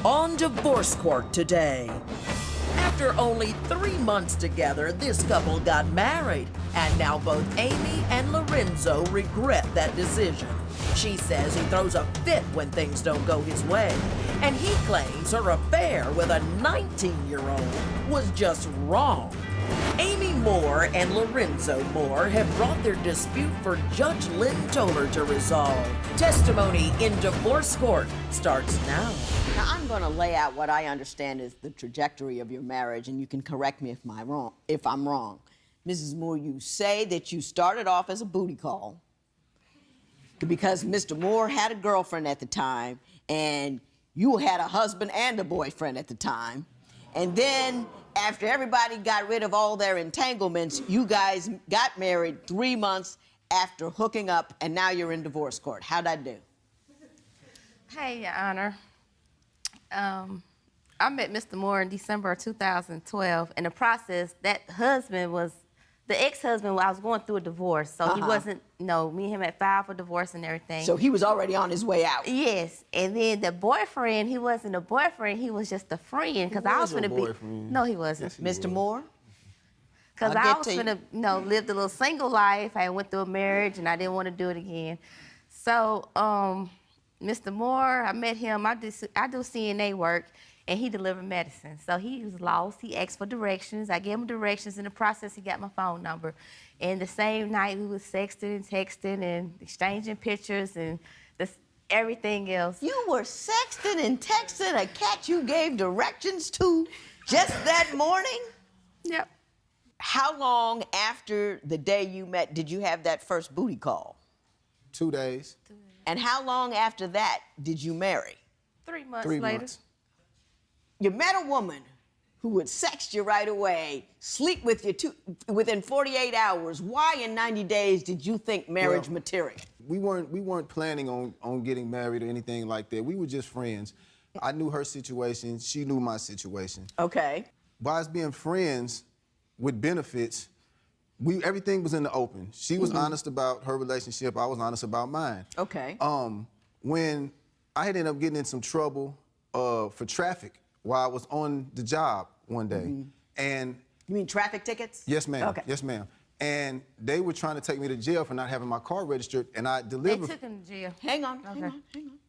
on Divorce Court today. After only 3 months together, this couple got married, and now both Amy and Lorenzo regret that decision. She says he throws a fit when things don't go his way, and he claims her affair with a 19-year-old was just wrong. Amy Moore and Lorenzo Moore have brought their dispute for Judge Lynn Toler to resolve. Testimony in Divorce Court starts now. Now, I'm going to lay out what I understand is the trajectory of your marriage, and you can correct me if I'm wrong. Mrs. Moore, you say that you started off as a booty call because Mr. Moore had a girlfriend at the time, and you had a husband and a boyfriend at the time. And then, after everybody got rid of all their entanglements, you guys got married 3 months after hooking up, and now you're in divorce court. How'd I do? Hey, Your Honor. I met Mr. Moore in December of 2012. In the process, that husband was, the ex-husband, I was going through a divorce, so he wasn't, me and him had filed for divorce and everything. So he was already on his way out. Yes, and then the boyfriend, he wasn't a boyfriend, he was just a friend, because I was gonna be, no, he wasn't. Yes, Mr. Moore? Because I was gonna, lived a little single life. I went through a marriage and I didn't want to do it again. So, Mr. Moore, I met him, I do CNA work, and he delivered medicine. So he was lost, he asked for directions. I gave him directions. In the process, he got my phone number. And the same night, we was sexting and texting and exchanging pictures and everything else. You were sexting and texting a cat you gave directions to just that morning? Yep. How long after the day you met did you have that first booty call? 2 days. And how long after that did you marry? 3 months 3 later. months. You met a woman who would sext you right away, sleep with you within 48 hours. Why in 90 days did you think marriage material? We weren't planning on getting married or anything like that. We were just friends. I knew her situation, she knew my situation. Okay. By us being friends with benefits, everything was in the open. She was honest about her relationship, I was honest about mine. Okay. When I had ended up getting in some trouble for traffic while I was on the job one day, and... You mean traffic tickets? Yes, ma'am. Okay. Yes, ma'am. And they were trying to take me to jail for not having my car registered, and I delivered... They took him to jail. Hang on, hang on.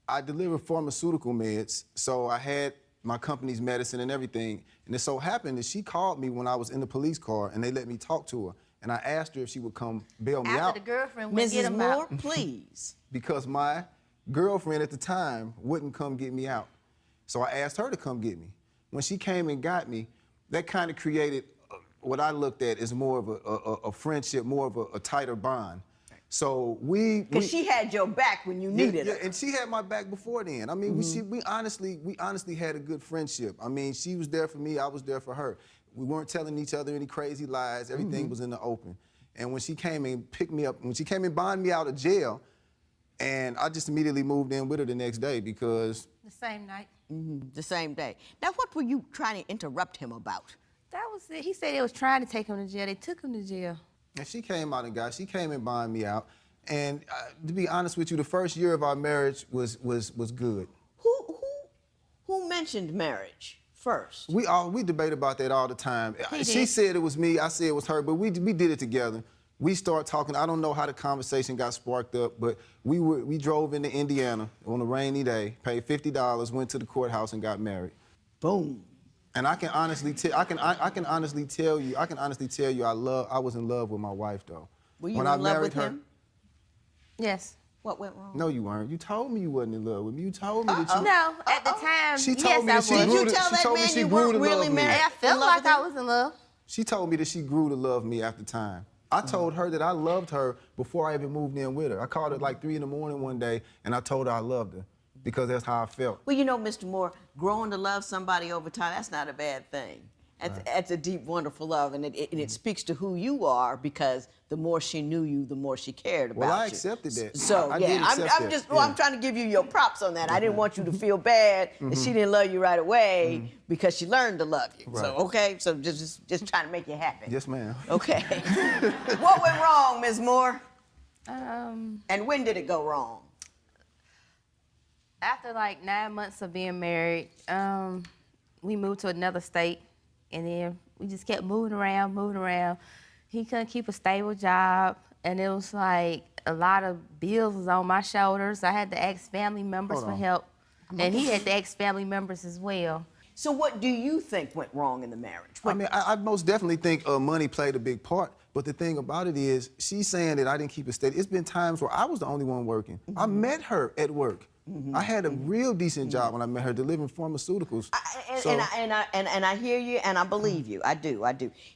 I delivered pharmaceutical meds, so I had my company's medicine and everything, and it so happened that she called me when I was in the police car, and they let me talk to her, and I asked her if she would come bail me out. After the girlfriend went get him Mrs. Moore, out. please. Because my girlfriend at the time wouldn't come get me out. So I asked her to come get me. When she came and got me, that kind of created what I looked at as more of a friendship, more of a tighter bond. So Because she had your back when you needed her. Yeah, and she had my back before then. I mean, we honestly had a good friendship. I mean, she was there for me, I was there for her. We weren't telling each other any crazy lies. Everything was in the open. And when she came and picked me up, when she came and bonded me out of jail, and I just immediately moved in with her the next day because... The same night. The same day. Now, what were you trying to interrupt him about? That was it. He said they was trying to take him to jail. They took him to jail. And she came out and she came and bonded me out. And to be honest with you, the first year of our marriage was good. Who mentioned marriage first? We debate about that all the time. She said it was me, I said it was her, but we did it together. We started talking. I don't know how the conversation got sparked up, but we drove into Indiana on a rainy day, paid $50, went to the courthouse and got married. Boom. And I can honestly tell you, I was in love with my wife though. Were you in love with him? Yes. What went wrong? No, you weren't. You told me you wasn't in love with me. You told me that you... No, at the time, She told me that she Did grew you to, tell she that told me man she you grew weren't to really love me. married? I felt like I was in love. She told me that she grew to love me after time. I told her that I loved her before I even moved in with her. I called her like 3 in the morning one day, and I told her I loved her because that's how I felt. Well, you know, Mr. Moore, growing to love somebody over time, that's not a bad thing. That's a deep, wonderful love, and it speaks to who you are because the more she knew you, the more she cared about you. Well, I accepted that. So, I'm trying to give you your props on that. I didn't want you to feel bad that she didn't love you right away because she learned to love you. Right. So, okay, so just trying to make you happy. Yes, ma'am. Okay. What went wrong, Ms. Moore? Um, And when did it go wrong? After like 9 months of being married, we moved to another state, and then we just kept moving around, moving around. He couldn't keep a stable job, and it was like a lot of bills was on my shoulders. I had to ask family members for help, and he had to ask family members as well. So what do you think went wrong in the marriage? I mean, I most definitely think money played a big part. But the thing about it is, she's saying that I didn't keep it steady. It's been times where I was the only one working. I met her at work. I had a real decent job when I met her, delivering pharmaceuticals. And I hear you, and I believe you. I do.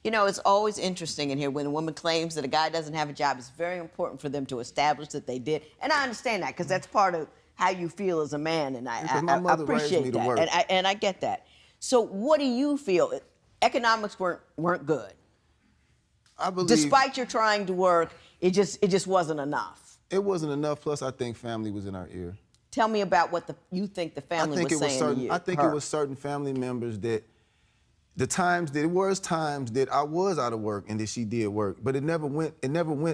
You know, it's always interesting in here when a woman claims that a guy doesn't have a job. It's very important for them to establish that they did. And I understand that, because that's part of how you feel as a man, and I appreciate that. And I get that. So what do you feel? Economics weren't good. I believe, despite your trying to work, it just wasn't enough. It wasn't enough. Plus, I think family was in our ear. Tell me about what you think the family was saying to you. I think it was certain family members that there was times that I was out of work and that she did work, but it never went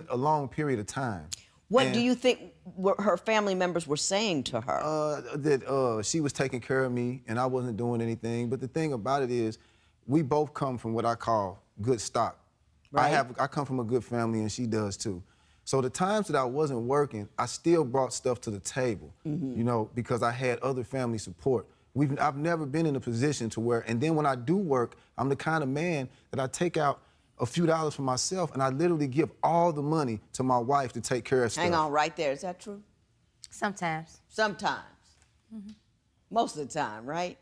a long period of time. What do you think her family members were saying to her? That she was taking care of me and I wasn't doing anything. But the thing about it is, we both come from what I call good stock. Right. I come from a good family, and she does too. So the times that I wasn't working, I still brought stuff to the table, you know, because I had other family support. I've never been in a position to where, and then when I do work, I'm the kind of man that I take out a few dollars for myself, and I literally give all the money to my wife to take care of stuff. Hang on right there. Is that true? Sometimes. Sometimes. Most of the time, right?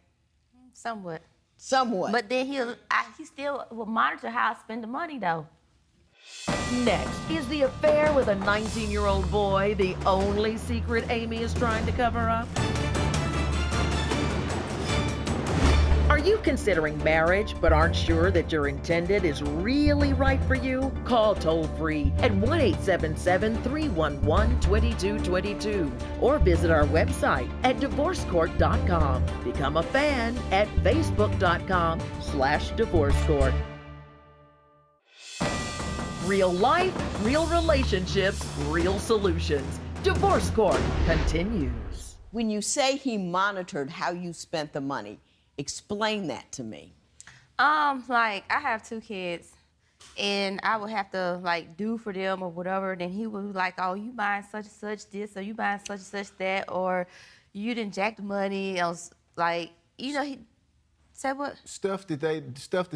Somewhat. Somewhat. But then he still will monitor how I spend the money, though. Next, is the affair with a 19-year-old boy the only secret Amy is trying to cover up? Are you considering marriage but aren't sure that your intended is really right for you? Call toll-free at 1-877-311-2222 or visit our website at divorcecourt.com. Become a fan at facebook.com/divorcecourt. Real life, real relationships, real solutions. Divorce Court continues. When you say he monitored how you spent the money, explain that to me. Like, I have 2 kids, and I would have to, like, do for them or whatever, then he would be like, oh, you buying such and such this, or you buying such and such that, or you didn't jack the money. I was like, you know, he said what? Stuff that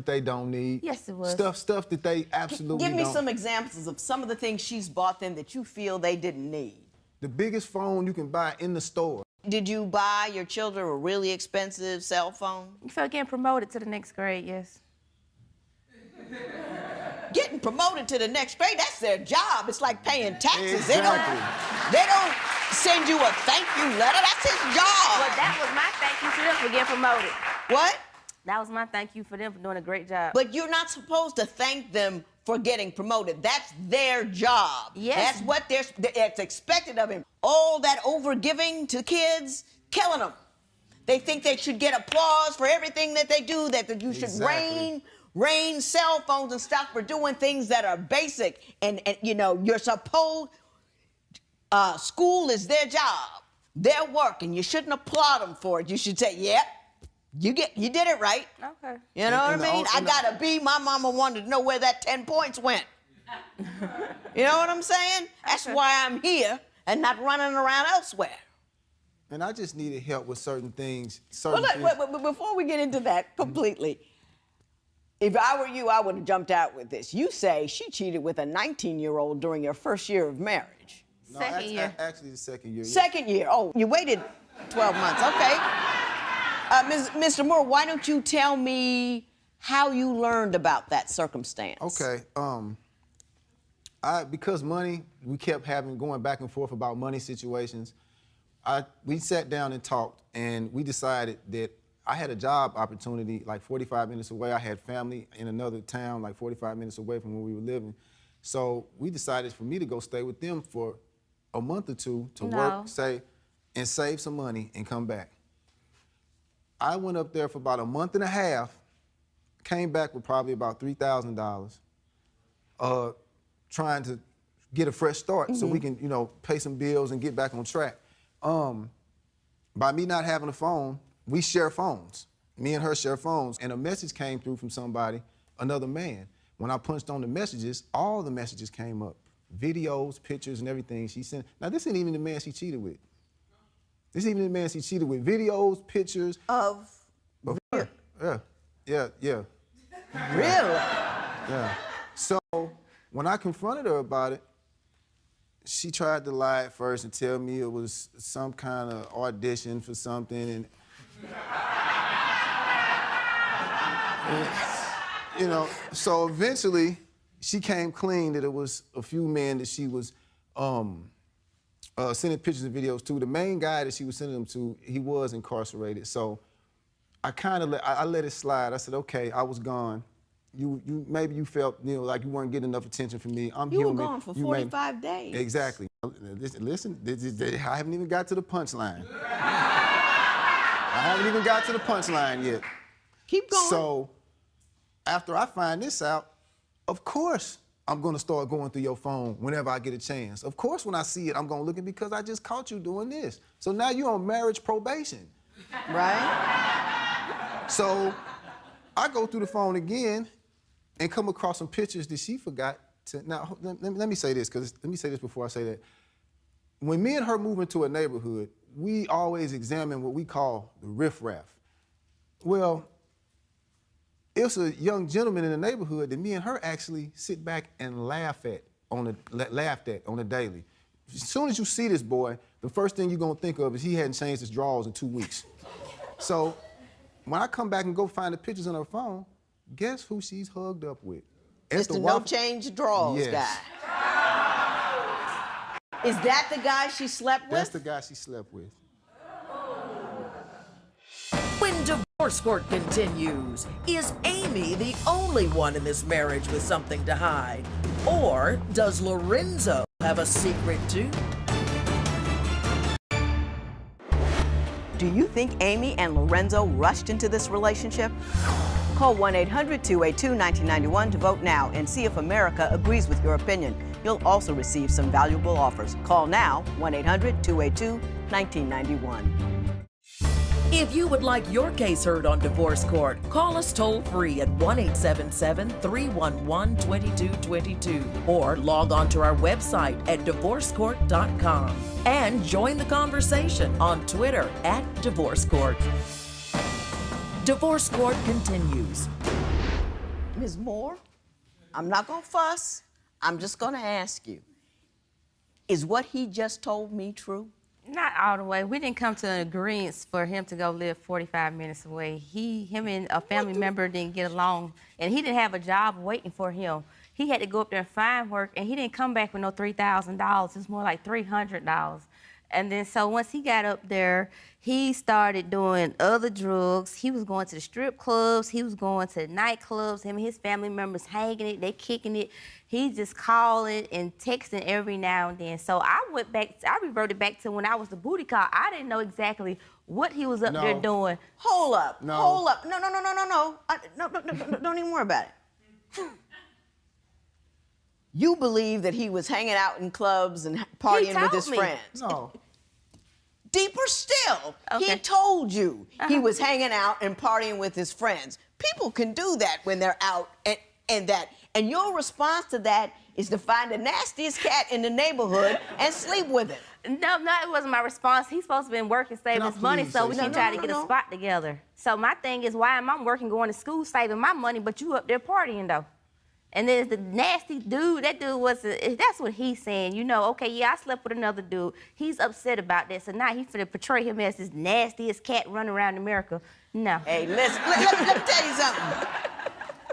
they don't need. Yes, it was. Stuff that they absolutely don't. Give me some examples of some of the things she's bought them that you feel they didn't need. The biggest phone you can buy in the store. Did you buy your children a really expensive cell phone? You felt getting promoted to the next grade, yes. Getting promoted to the next grade, that's their job. It's like paying taxes. Exactly. They don't send you a thank you letter. That's his job. Well, that was my thank you to them for getting promoted. What? That was my thank you for them for doing a great job. But you're not supposed to thank them for getting promoted. That's their job. Yes. That's what it's expected of him. All that overgiving to kids, killing them. They think they should get applause for everything that they do, that you should rain cell phones and stuff for doing things that are basic. And you know, you're supposed, school is their job, their work, and you shouldn't applaud them for it. You should say, yep. You did it right. Okay. You know what I mean? I got a B. My mama wanted to know where that 10 points went. You know what I'm saying? That's why I'm here and not running around elsewhere. And I just needed help with certain things. But before we get into that completely, if I were you, I would have jumped out with this. You say she cheated with a 19-year-old during your first year of marriage. No, Second year. Actually, the second year. Second year. Oh, you waited 12 months. Okay. Mr. Moore, why don't you tell me how you learned about that circumstance? Okay. Because money, we kept going back and forth about money situations. We sat down and talked, and we decided that I had a job opportunity like 45 minutes away. I had family in another town like 45 minutes away from where we were living. So we decided for me to go stay with them for a month or two to work, and save some money and come back. I went up there for about a month and a half, came back with probably about $3,000, trying to get a fresh start so we can, you know, pay some bills and get back on track. by me not having a phone, we share phones. Me and her share phones, and a message came through from somebody, another man. When I punched on the messages, all the messages came up. Videos, pictures, and everything she sent. Now, this ain't even the man she cheated with. This ain't even the man she cheated with. Videos, pictures. Of her. Yeah. Really? Yeah. So, when I confronted her about it, she tried to lie at first and tell me it was some kind of audition for something, and you know, so eventually she came clean that it was a few men that she was sending pictures and videos to. The main guy that she was sending them to, he was incarcerated. So I kind of let it slide. I said, okay, I was gone. Maybe you felt, you know, like you weren't getting enough attention from me. I'm human. You were gone for 45 days. Exactly. Listen, I haven't even got to the punchline. I haven't even got to the punchline yet. Keep going. So, after I find this out, of course I'm gonna start going through your phone whenever I get a chance. Of course when I see it, I'm gonna look at it because I just caught you doing this. So now you're on marriage probation. Right? So I go through the phone again and come across some pictures that she forgot to. Now, let me say this, because let me say this before I say that. When me and her move into a neighborhood, we always examine what we call the riffraff. Well, it's a young gentleman in the neighborhood that me and her actually sit back and laughed at on the daily. As soon as you see this boy, the first thing you're gonna think of is he hadn't changed his drawers in 2 weeks. So when I come back and go find the pictures on her phone, guess who she's hugged up with? Mr. No Change Drawers guy. Is that the guy she slept with? That's the guy she slept with. When divorce court continues, is Amy the only one in this marriage with something to hide? Or does Lorenzo have a secret too? Do you think Amy and Lorenzo rushed into this relationship? Call 1-800-282-1991 to vote now and see if America agrees with your opinion. You'll also receive some valuable offers. Call now, 1-800-282-1991. If you would like your case heard on divorce court, call us toll-free at 1-877-311-2222 or log on to our website at divorcecourt.com and join the conversation on Twitter at Divorce Court. Divorce Court continues. Ms. Moore, I'm not gonna fuss. I'm just gonna ask you, is what he just told me true? Not all the way. We didn't come to an agreement for him to go live 45 minutes away. Him and a family member didn't get along, and he didn't have a job waiting for him. He had to go up there and find work, and he didn't come back with no $3,000. It's more like $300. And then so once he got up there, he started doing other drugs. He was going to the strip clubs. He was going to the nightclubs. Him and his family members hanging it. They kicking it. He just calling and texting every now and then. So I reverted back to when I was the booty call. I didn't know exactly what he was up there doing. Hold up. No. Hold up. No. No, don't even worry about it. You believe that he was hanging out in clubs and partying with his friends. No. Deeper still, Okay. he told you he was hanging out and partying with his friends. People can do that when they're out and your response to that is to find the nastiest cat in the neighborhood and sleep with it. No, it wasn't my response. He's supposed to be working, saving his money so we can try to get a spot together. So my thing is, why am I working, going to school, saving my money, but you up there partying though? And there's the nasty dude. That dude that's what he's saying. You know, okay, yeah, I slept with another dude. He's upset about that. So now he's finna portray him as this nastiest cat running around America. No. Hey, listen, let me tell you something.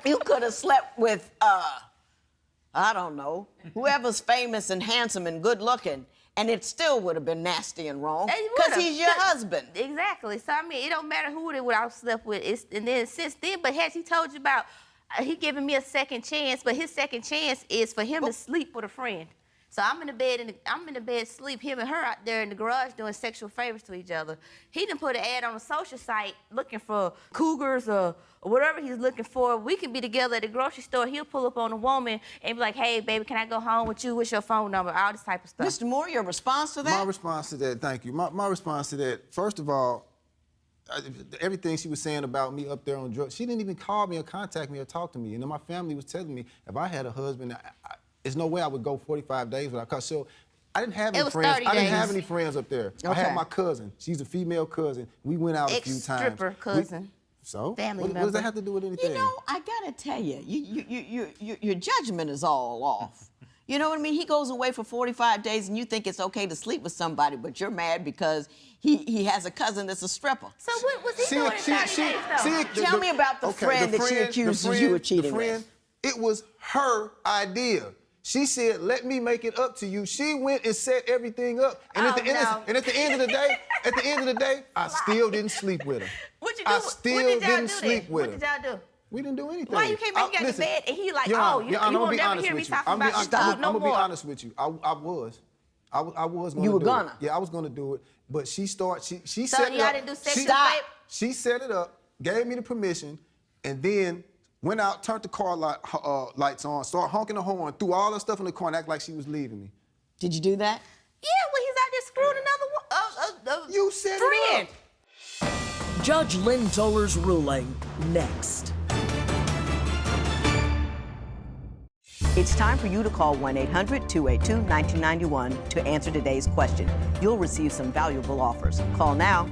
You could have slept with, I don't know, whoever's famous and handsome and good looking, and it still would have been nasty and wrong because he's your husband. Exactly. So, I mean, it don't matter who it would I slept with. And then since then, but has he told you about, he giving me a second chance, but his second chance is for him to sleep with a friend. So I'm in the bed sleep, him and her out there in the garage doing sexual favors to each other. He done put an ad on a social site looking for cougars or whatever he's looking for. We can be together at the grocery store. He'll pull up on a woman and be like, hey, baby, can I go home with you? What's your phone number? All this type of stuff. Mr. Moore, your response to that? My response to that, thank you. My response to that, first of all, everything she was saying about me up there on drugs, she didn't even call me or contact me or talk to me. And then my family was telling me if I had a husband, there's no way I would go 45 days without cause. So I didn't have any friends. I didn't have any friends up there. Okay. I had my cousin. She's a female cousin. We went out a few times. Ex-stripper cousin. So? Family what does that have to do with anything? You know, I gotta tell you, your judgment is all off. You know what I mean? He goes away for 45 days and you think it's okay to sleep with somebody, but you're mad because he has a cousin that's a stripper. So what was he doing in 30 days, though? Tell me about the friend that she accuses you of cheating with. It was her idea. She said, let me make it up to you. She went and set everything up. And, at the end of the day, I still didn't sleep with her. What you do? I still didn't sleep with her. What did y'all do? We didn't do anything. Why you can't make it out of bed and he like, you won't never hear me talking about I'm gonna be honest with you. I was gonna You were gonna? Yeah, I was gonna do it. But she set it So up. y'all didn't do sexual favor? She set it up, gave me the permission, and then went out, turned the car lights on, started honking the horn, threw all the stuff in the car and acted like she was leaving me. Did you do that? Yeah, when he's out there screwing another one. You set friend. it up. Judge Lynn Toller's ruling next. It's time for you to call 1-800-282-1991 to answer today's question. You'll receive some valuable offers. Call now.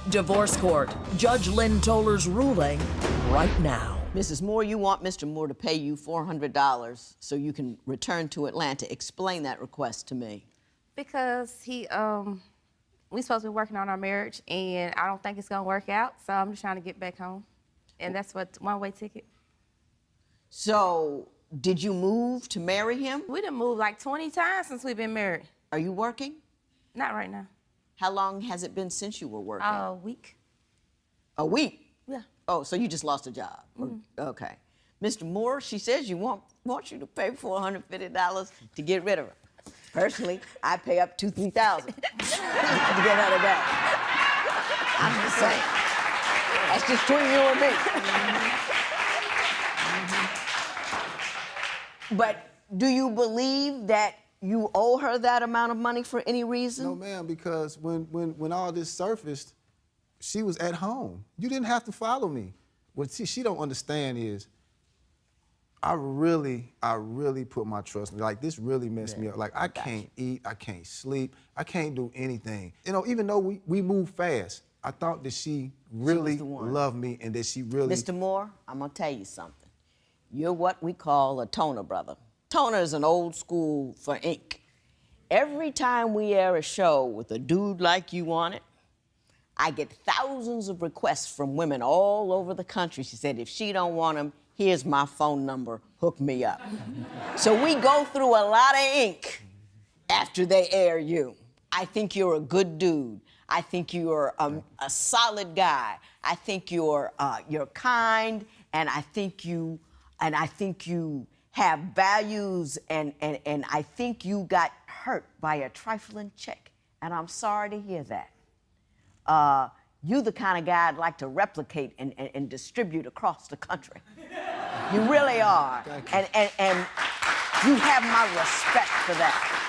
Divorce Court. Judge Lynn Toller's ruling right now. Mrs. Moore, you want Mr. Moore to pay you $400 so you can return to Atlanta. Explain that request to me. Because we supposed to be working on our marriage, and I don't think it's gonna work out, so I'm just trying to get back home. And that's what one-way ticket. So, did you move to marry him? We done moved like 20 times since we've been married. Are you working? Not right now. How long has it been since you were working? A week. A week? Yeah. Oh, so you just lost a job. Okay. Mr. Moore, she says you want you to pay $450 to get rid of her. Personally, I pay up to $3,000 to get out of that. I'm just saying. That's just between you and me. But do you believe that you owe her that amount of money for any reason? No, ma'am, because when all this surfaced, she was at home. You didn't have to follow me. What she don't understand is I really put my trust in her. Like, this really messed me up. Like, I can't eat, I can't sleep, I can't do anything. You know, even though we move fast, I thought that she really loved me and that she really... Mr. Moore, I'm gonna tell you something. You're what we call a toner brother. Toner is an old school for ink. Every time we air a show with a dude like you on it, I get thousands of requests from women all over the country. She said, if she don't want him, here's my phone number, hook me up. So we go through a lot of ink after they air you. I think you're a good dude. I think you're a solid guy. I think you're kind, and I think you have values, and I think you got hurt by a trifling check, and I'm sorry to hear that. You're the kind of guy I'd like to replicate and distribute across the country. You really are. And you have my respect for that.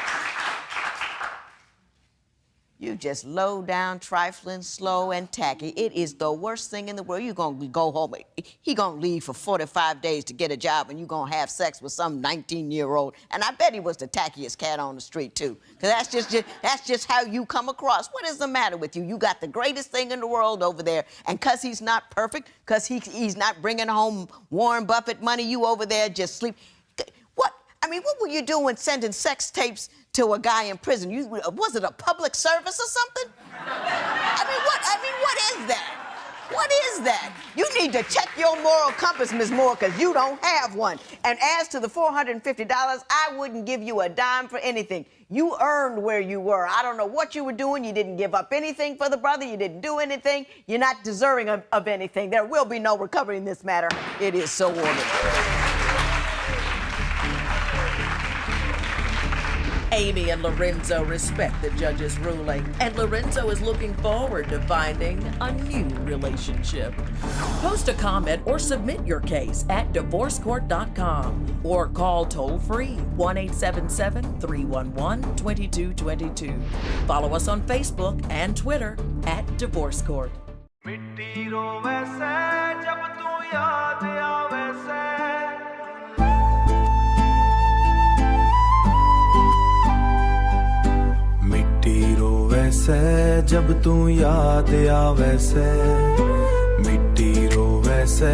You just low down, trifling, slow, and tacky. It is the worst thing in the world. You're gonna go home. He gonna leave for 45 days to get a job, and you gonna have sex with some 19-year-old. And I bet he was the tackiest cat on the street too, because that's just how you come across. What is the matter with you? You got the greatest thing in the world over there, and because he's not perfect, because he's not bringing home Warren Buffett money, you over there just sleep. What? I mean, what were you doing sending sex tapes to a guy in prison? Was it a public service or something? What is that? What is that? You need to check your moral compass, Ms. Moore, because you don't have one. And as to the $450, I wouldn't give you a dime for anything. You earned where you were. I don't know what you were doing. You didn't give up anything for the brother. You didn't do anything. You're not deserving of anything. There will be no recovery in this matter. It is so ordered. Amy and Lorenzo respect the judge's ruling, and Lorenzo is looking forward to finding a new relationship. Post a comment or submit your case at divorcecourt.com or call toll-free 1-877-311-2222. Follow us on Facebook and Twitter at Divorce Court. मिट्टी रोवे से जब तू याद आवे से मिट्टी रोवे से जब तू याद आवे से मिट्टी रोवे से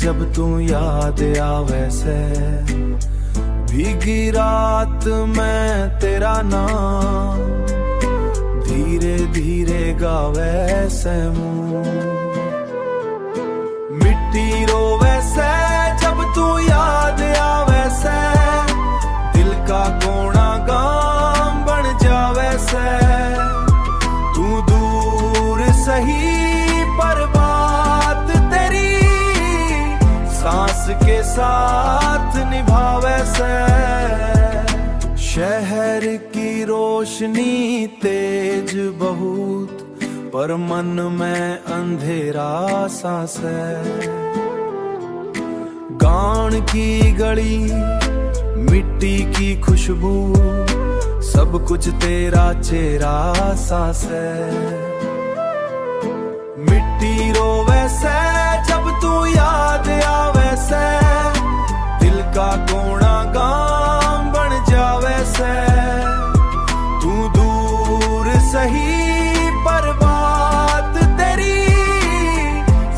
जब तू याद आवे से भीगी रात में तेरा नाम धीरे धीरे गावे से मुँह मिट्टी रोवे से जब तू याद आवे से दिल का कोना गाम बन जावे से तू दूर सही पर बात तेरी सांस के साथ निभावे से शहर की रोशनी तेज बहुत पर मन में अंधेरा सांस है गान की गली मिट्टी की खुशबू सब कुछ तेरा चेहरा सांस है मिट्टी रोवे से जब तू याद आवे से दिल का कोना गाम बन जावे से तू दूर सही पर बात तेरी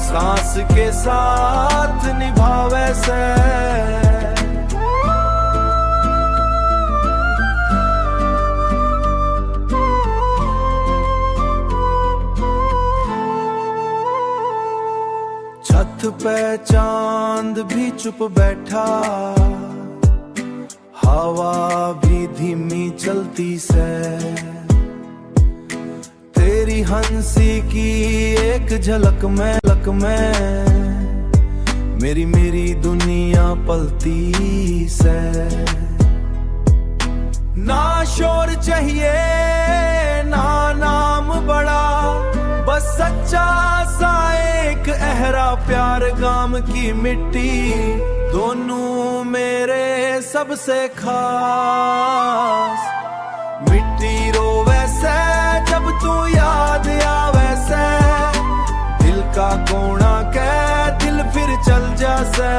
सांस के साथ निभावे से छत पे चांद भी चुप बैठा हवा भी धीमी चलती से तेरी हंसी की एक झलक में मेरी दुनिया पलती से ना शोर चाहिए ना नाम बड़ा बस सच्चा सा एक अहरा प्यार गाम की मिट्टी दोनों मेरे सबसे खास मिट्टी रोवे से जब तू याद आवे से दिल का कोना के दिल फिर चल जा से